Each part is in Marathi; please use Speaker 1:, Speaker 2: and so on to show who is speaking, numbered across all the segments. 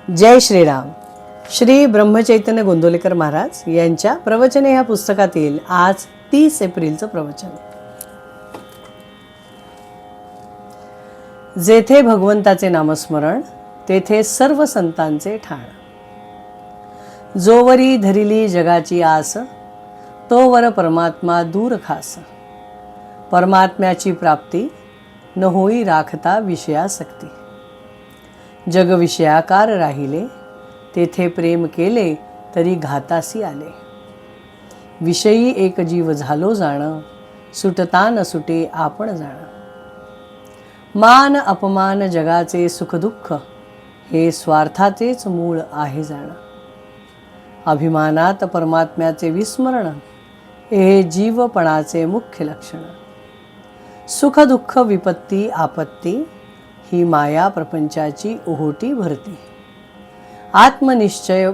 Speaker 1: जय श्रीराम. श्री ब्रह्मचैतन्य गोंदवलेकर महाराज यांच्या प्रवचने या पुस्तकातील आज 30 एप्रिलचं प्रवचन. जेथे भगवंताचे नामस्मरण तेथे सर्व संतांचे ठाण. जोवरी धरिली जगाची आस तोवर परमात्मा दूर खास. परमात्म्याची प्राप्ती न होई राखता विषयासक्ती. जग विषयाकार राहिले तेथे प्रेम केले तरी घातासी आले. विषयी एक जीव झालो जाण सुटता न सुटे आपण जाण. मान अपमान जगाचे सुखदुःख हे स्वार्थाचेच मूळ आहे जाण. अभिमानात परमात्म्याचे विस्मरण हे जीवपणाचे मुख्य लक्षण. सुखदुःख विपत्ती आपत्ती ही माया प्रपंचाची ओहोटी भरती. आत्मनिश्चय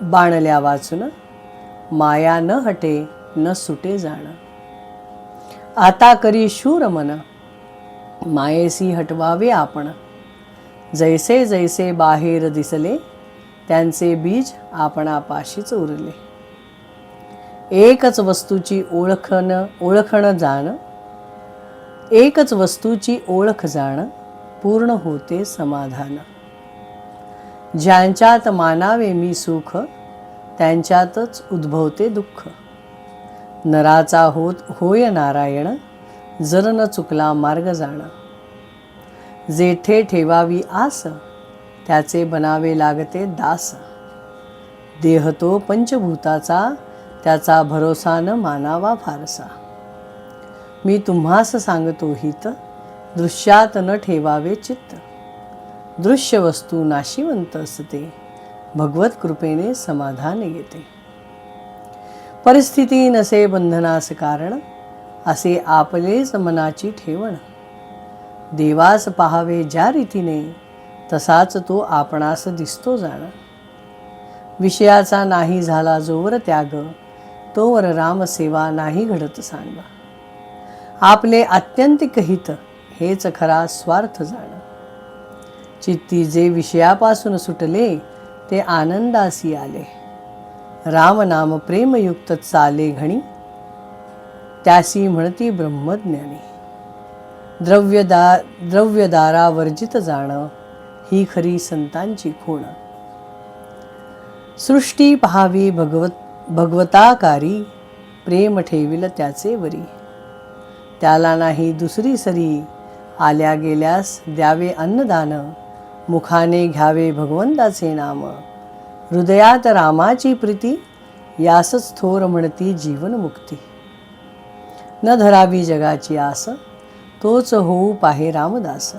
Speaker 1: बाणल्या वाचून माया न हटे न सुटे जाण. आता करी शूर मन मायेसी हटवावे आपण. जैसे जैसे बाहेर दिसले त्यांचे बीज आपणापाशीच उरले. एकच वस्तूची ओळखण जाण. एकच वस्तूची ओळख जाण पूर्ण होते समाधान. ज्यांच्यात मानावे मी सुख त्यांच्यातच उद्भवते दुःख. नराचा होय नारायण जर न चुकला मार्ग जाण. जेथे ठेवावी आस त्याचे बनावे लागते दास. देह तो पंचभूताचा त्याचा भरोसा न मानावा फारसा. मी तुम्हास सांगतो हित दृश्यात न ठेवावे चित्त. दृश्य वस्तू नाशिवंत असते भगवत कृपेने समाधान येते. परिस्थिती नसे बंधनास कारण असे आपलेच मनाची ठेवण. देवास पाहावे ज्या रीतीने तसाच तो आपणास दिसतो जाण. विषयाचा नाही झाला जोवर त्याग तोवर रामसेवा नाही घडत सांग. आपले आत्यंतिक हित हेच खरा स्वार्थ जाण. चित्ती जे विषयापासून सुटले ते आनंदासी आले. रामनाम प्रेमयुक्त चाले घणी त्यासी म्हणती ब्रह्मज्ञानी. द्रव्यदारा वर्जित जाण ही खरी संतांची खूण. सृष्टी पहावी भगवताकारी प्रेम ठेविल त्याचे वरी. त्याला नाही दुसरी सरी आल्या गेल्यास द्यावे अन्नदान. मुखाने घ्यावे भगवंताचे नाम. हृदयात रामाची प्रीती यासच थोर म्हणती जीवनमुक्ती. न धरावी जगाची आस तोच होऊ पाहे रामदास.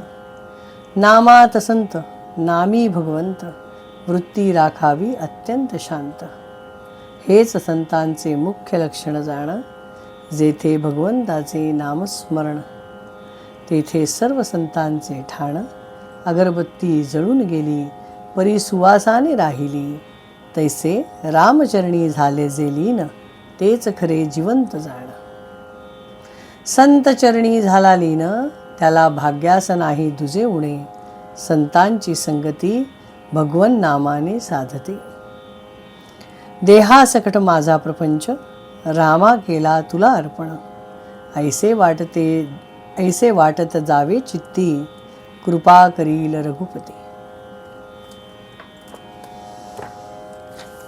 Speaker 1: नामात संत नामी भगवंत वृत्ती राखावी अत्यंत शांत. हेच संतांचे मुख्य लक्षण जाण. जेथे भगवंताचे नामस्मरण तेथे सर्व संतांचे ठाण. अगरबत्ती जळून गेली परी सुवासाने राहिली. तैसे रामचरणी झाले जे लीन तेच खरे जिवंत जाण. संत चरणी झाला लीन त्याला भाग्यास नाही दुजे उणे. संतांची संगती भगवन नामाने साधते. देहासकट माझा प्रपंच रामा केला तुला अर्पण. ऐसे वाटत जावे चित्ती कृपा करील रघुपति.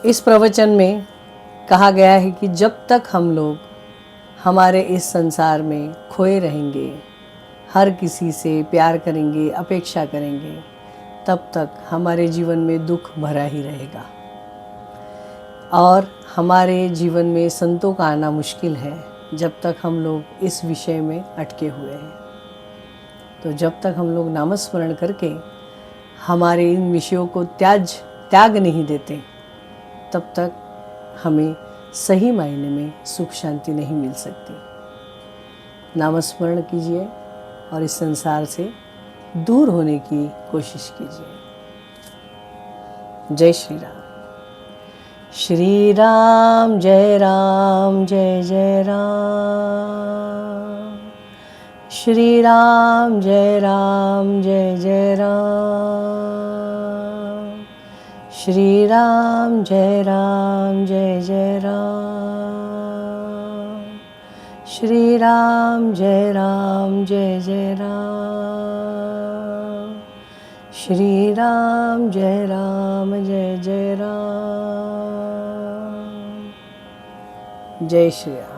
Speaker 1: इस प्रवचन में कहा गया है कि जब तक हम लोग हमारे इस संसार में खोए रहेंगे, हर किसी से प्यार करेंगे, अपेक्षा करेंगे, तब तक हमारे जीवन में दुख भरा ही रहेगा और हमारे जीवन में संतों का आना मुश्किल है जब तक हम लोग इस विषय में अटके हुए हैं. तो जब तक हम लोग नामस्मरण करके हमारे इन विषयों को त्याग नहीं देते तब तक हमें सही मायने में सुख शांति नहीं मिल सकती. नामस्मरण कीजिए और इस संसार से दूर होने की कोशिश कीजिए. जय श्री राम. श्री राम जय जय राम. श्री राम जय जय राम. श्री राम जय जय राम। श्री राम जय जय राम। श्री राम जय जय राम। जय श्री राम।